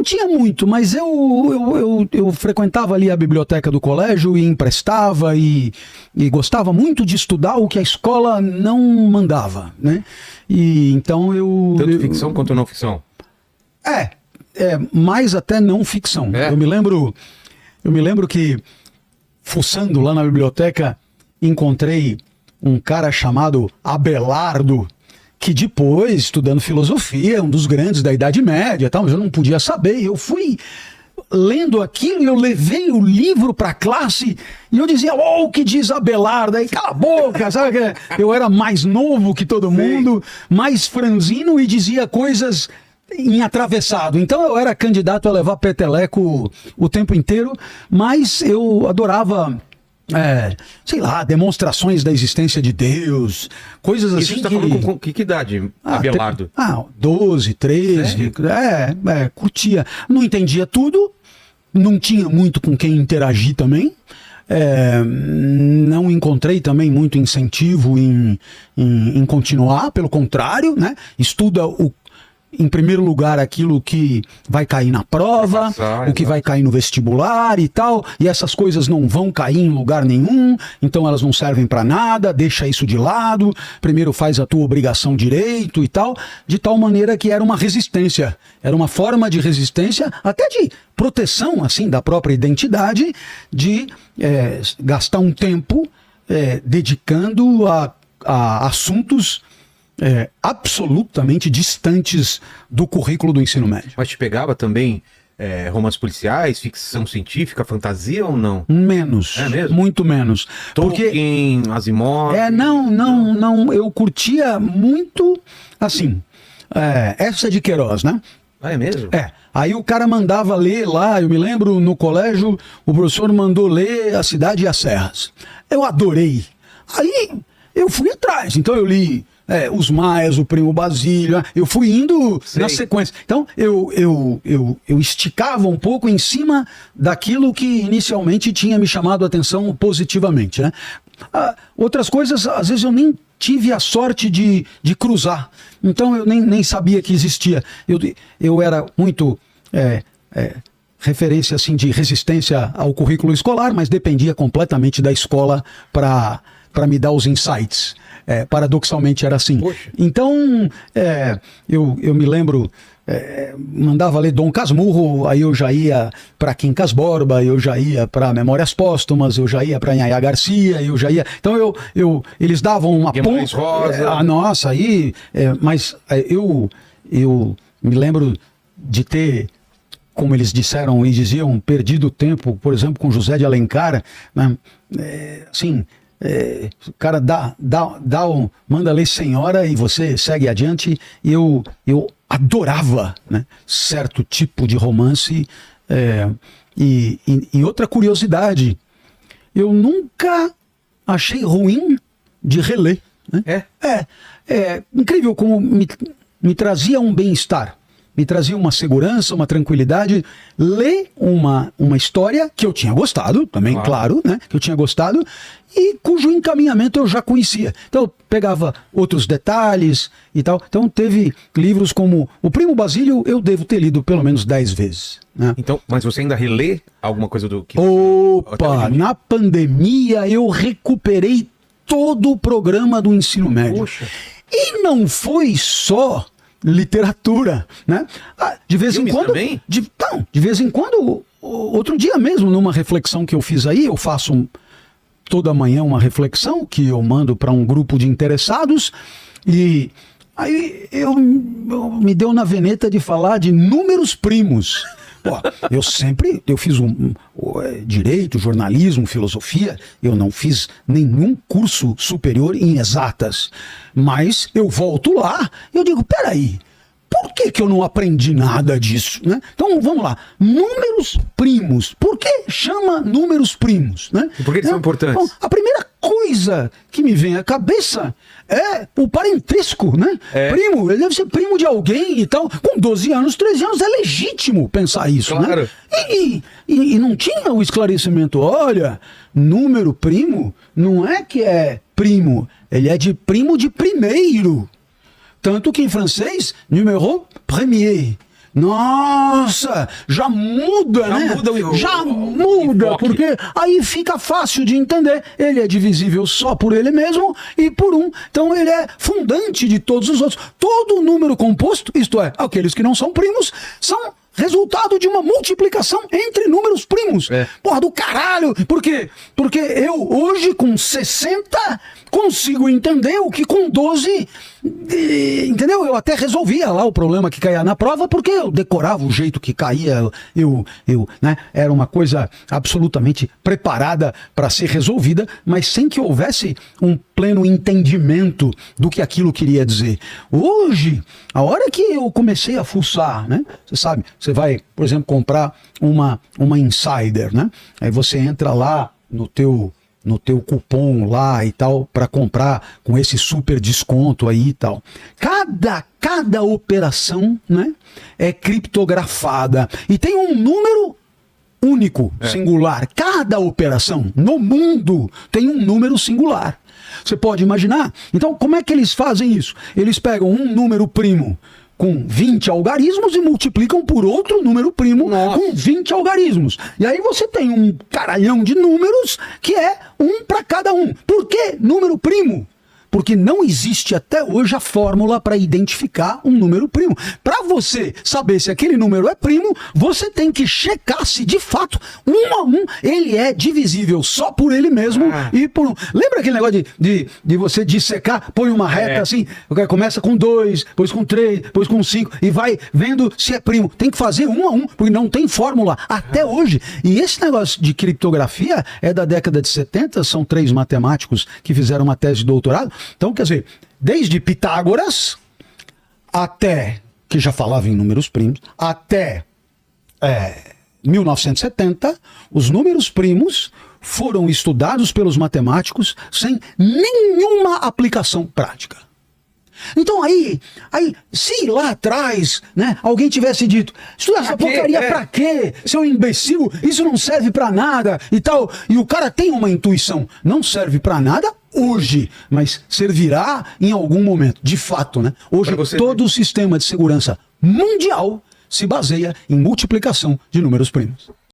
tinha muito, mas eu frequentava ali a biblioteca do colégio e emprestava e gostava muito de estudar o que a escola não mandava, né? E então Tanto ficção quanto não ficção? Mais até não ficção. Eu me lembro que, fuçando lá na biblioteca, encontrei um cara chamado Abelardo, que depois, estudando filosofia, um dos grandes da Idade Média, tal, mas eu não podia saber. Eu fui lendo aquilo e eu levei o livro para a classe e eu dizia, o que diz Abelardo? Aí, cala a boca, sabe? Eu era mais novo que todo mundo, mais franzino e dizia coisas em atravessado. Então eu era candidato a levar peteleco o tempo inteiro, mas eu adorava... sei lá, demonstrações da existência de Deus, coisas assim. Isso você tá falando com que idade, Abelardo? 12, 13, curtia. Não entendia tudo, não tinha muito com quem interagir também, não encontrei também muito incentivo em continuar, pelo contrário, né? Estuda em primeiro lugar aquilo que vai cair na prova, o que vai cair no vestibular e tal, e essas coisas não vão cair em lugar nenhum, então elas não servem para nada, deixa isso de lado, primeiro faz a tua obrigação direito e tal, de tal maneira que era uma resistência, era uma forma de resistência, até de proteção assim da própria identidade, de gastar um tempo dedicando a assuntos absolutamente distantes do currículo do ensino médio. Mas te pegava também romances policiais, ficção científica, fantasia ou não? Menos. É mesmo? Muito menos. Tolkien, Asimov... Não, eu curtia muito, assim, essa de Queiroz, né? É mesmo? Aí o cara mandava ler lá, eu me lembro no colégio, o professor mandou ler A Cidade e as Serras. Eu adorei. Aí eu fui atrás, então eu li... Os Maias, o Primo Basílio, eu fui indo na sequência. Então, eu esticava um pouco em cima daquilo que inicialmente tinha me chamado a atenção positivamente, né? Outras coisas, às vezes eu nem tive a sorte de cruzar. Então, eu nem sabia que existia. Eu era muito... referência assim, de resistência ao currículo escolar, mas dependia completamente da escola para me dar os insights. Paradoxalmente era assim. Poxa. Então, eu me lembro, mandava ler Dom Casmurro, aí eu já ia para Quincas Borba, eu já ia para Memórias Póstumas, eu já ia para Nhaiá Garcia, eu já ia... Então, eles davam uma ponta... Nossa, aí... mas eu me lembro de ter, como eles disseram e diziam, perdido tempo, por exemplo, com José de Alencar, né? Assim... o cara manda ler Senhora e você segue adiante. E eu adorava, né, certo tipo de romance. E outra curiosidade, eu nunca achei ruim de reler, né? Incrível como me trazia um bem-estar, me trazia uma segurança, uma tranquilidade, ler uma história que eu tinha gostado, também, claro, né, que eu tinha gostado, e cujo encaminhamento eu já conhecia. Então eu pegava outros detalhes e tal. Então teve livros como O Primo Basílio, eu devo ter lido pelo menos 10 vezes. Né? Então, mas você ainda relê alguma coisa do que... Opa, na pandemia eu recuperei todo o programa do ensino médio. Poxa. E não foi só literatura, né? De vez em quando... também? De vez em quando, outro dia mesmo, numa reflexão que eu fiz aí, eu faço toda manhã uma reflexão que eu mando para um grupo de interessados, e aí me deu na veneta de falar de números primos. Eu fiz direito, jornalismo, filosofia, eu não fiz nenhum curso superior em exatas, mas eu volto lá e eu digo, peraí, por que eu não aprendi nada disso, né? Então vamos lá, números primos, por que chama números primos, né? E por que eles são importantes? Bom, a primeira coisa que me vem à cabeça é o parentesco, né? Primo, ele deve ser primo de alguém e tal. Com 12 anos, 13 anos, é legítimo pensar isso, claro, né? E não tinha o esclarecimento, olha, número primo não é que é primo, ele é de primo de primeiro. Tanto que em francês, numéro premier. Nossa, já muda, né? Já muda, porque aí fica fácil de entender. Ele é divisível só por ele mesmo e por um. Então ele é fundante de todos os outros. Todo número composto, isto é, aqueles que não são primos, são resultado de uma multiplicação entre números primos. Porra do caralho! Por quê? Porque eu hoje com 60 consigo entender o que com 12... entendeu? Eu até resolvia lá o problema que caía na prova, porque eu decorava o jeito que caía, né? Era uma coisa absolutamente preparada para ser resolvida, mas sem que houvesse um pleno entendimento do que aquilo queria dizer. Hoje, a hora que eu comecei a fuçar, né? Você sabe, você vai, por exemplo, comprar uma Insider, né? Aí você entra lá no teu cupom lá e tal, para comprar com esse super desconto aí e tal. Cada operação, né, é criptografada e tem um número único, singular. Cada operação no mundo tem um número singular. Você pode imaginar? Então, como é que eles fazem isso? Eles pegam um número primo com 20 algarismos e multiplicam por outro número primo com 20 algarismos. E aí você tem um caralhão de números que é um para cada um. Por que número primo? Porque não existe até hoje a fórmula para identificar um número primo. Para você saber se aquele número é primo, você tem que checar se de fato, um a um, ele é divisível só por ele mesmo e por um. Lembra aquele negócio de você dissecar, põe uma reta assim, começa com 2, depois com 3, depois com 5 e vai vendo se é primo. Tem que fazer um a um, porque não tem fórmula até hoje. E esse negócio de criptografia é da década de 70, são 3 matemáticos que fizeram uma tese de doutorado. Então, quer dizer, desde Pitágoras até, que já falava em números primos, até 1970, os números primos foram estudados pelos matemáticos sem nenhuma aplicação prática. Então aí, se lá atrás, né, alguém tivesse dito, estudar essa porcaria pra quê? Seu imbecil, isso não serve pra nada e tal, e o cara tem uma intuição, não serve pra nada hoje, mas servirá em algum momento, de fato, né? Hoje todo o sistema de segurança mundial se baseia em multiplicação de números primos.